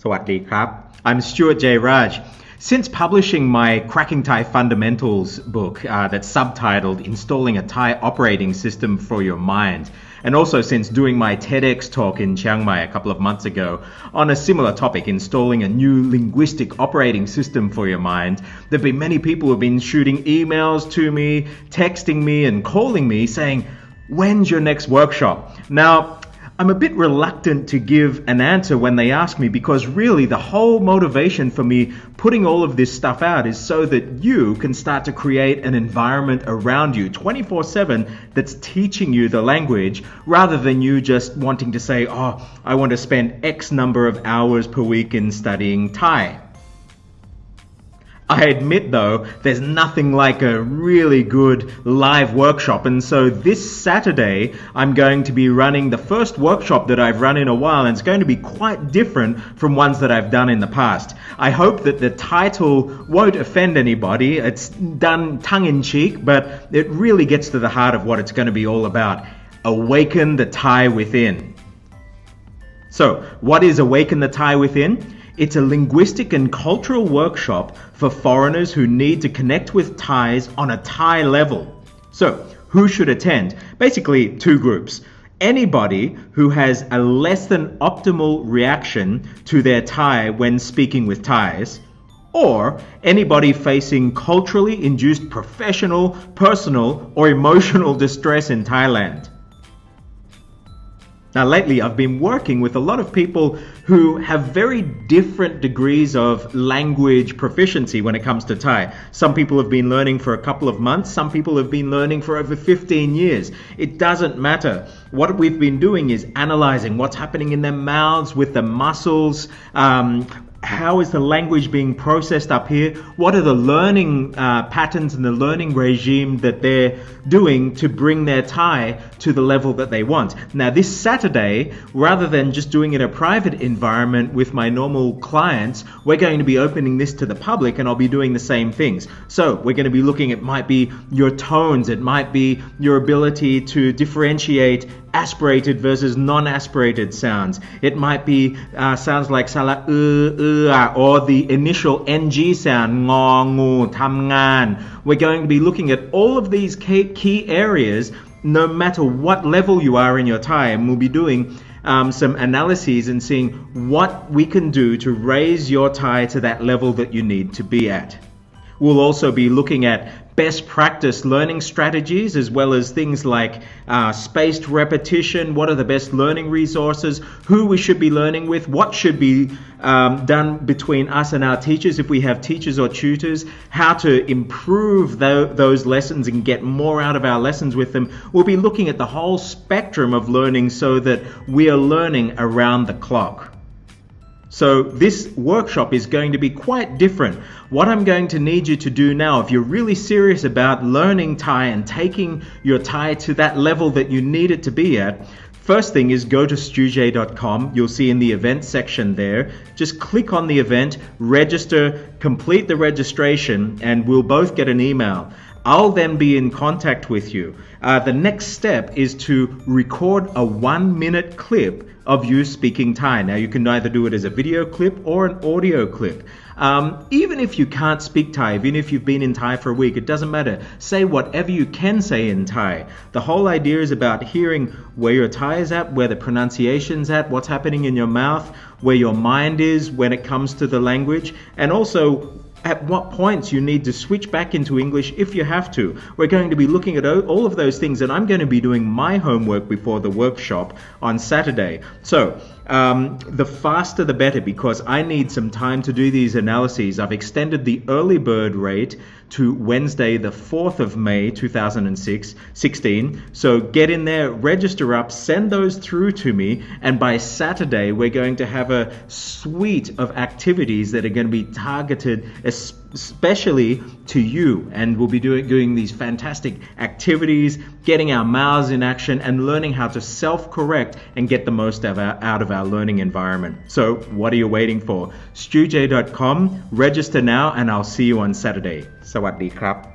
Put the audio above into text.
Sawadee krab. I'm Stuart J. Raj. Since publishing my Cracking Thai Fundamentals book that's subtitled Installing a Thai Operating System for Your Mind, and also since doing my TEDx Talk in Chiang Mai a couple of months ago on a similar topic, installing a new linguistic operating system for your mind, there have been many people who have been shooting emails to me, texting me and calling me saying, when's your next workshop? Now, I'm a bit reluctant to give an answer when they ask me, because really the whole motivation for me putting all of this stuff out is so that you can start to create an environment around you 24/7 that's teaching you the language, rather than you just wanting to say, oh, I want to spend X number of hours per week in studying Thai. I admit though, there's nothing like a really good live workshop, and so this Saturday I'm going to be running the first workshop that I've run in a while, and it's going to be quite different from ones that I've done in the past. I hope that the title won't offend anybody. It's done tongue-in-cheek, but it really gets to the heart of what it's going to be all about. Awaken the Thai within. So, what is Awaken the Thai within? It's a linguistic and cultural workshop for foreigners who need to connect with Thais on a Thai level. So, who should attend? Basically, two groups. Anybody who has a less than optimal reaction to their Thai when speaking with Thais, or anybody facing culturally induced professional, personal, or emotional distress in Thailand. Now lately I've been working with a lot of people who have very different degrees of language proficiency when it comes to Thai. Some people have been learning for a couple of months, some people have been learning for over 15 years. It doesn't matter. What we've been doing is analyzing what's happening in their mouths, with the muscles, how is the language being processed up here? What are the learning patterns and the learning regime that they're doing to bring their Thai to the level that they want? Now this Saturday, rather than just doing it in a private environment with my normal clients, we're going to be opening this to the public, and I'll be doing the same things. So we're going to be looking at, might be your tones, it might be your ability to differentiate aspirated versus non-aspirated sounds. It might be sounds like sala or the initial NG sound, ngō, ngū, tam ngan. We're going to be looking at all of these key areas, no matter what level you are in your Thai, and we'll be doing some analyses and seeing what we can do to raise your Thai to that level that you need to be at. We'll also be looking at best practice learning strategies, as well as things like spaced repetition, what are the best learning resources, who we should be learning with, what should be done between us and our teachers if we have teachers or tutors, how to improve those lessons and get more out of our lessons with them. We'll be looking at the whole spectrum of learning so that we are learning around the clock. So this workshop is going to be quite different. What I'm going to need you to do now, if you're really serious about learning Thai and taking your Thai to that level that you need it to be at, first thing is go to stuj.com. You'll see in the event section there. Just click on the event, register, complete the registration, and we'll both get an email. I'll then be in contact with you. The next step is to record a 1-minute clip of you speaking Thai. Now you can either do it as a video clip or an audio clip. Even if you can't speak Thai, even if you've been in Thai for a week, it doesn't matter. Say whatever you can say in Thai. The whole idea is about hearing where your Thai is at, where the pronunciation's at, what's happening in your mouth, where your mind is when it comes to the language, and also at what points you need to switch back into English if you have to. We're going to be looking at all of those things, and I'm going to be doing my homework before the workshop on Saturday. So the faster the better, because I need some time to do these analyses. I've extended the early bird rate to Wednesday the 4th of May 2016. So get in there, register up, send those through to me, and by Saturday we're going to have a suite of activities that are going to be targeted especially to you, and we'll be doing these fantastic activities, getting our mouths in action and learning how to self-correct and get the most out of our learning environment. So what are you waiting for? stuj.com, register now, and I'll see you on Saturday. สวัสดีครับ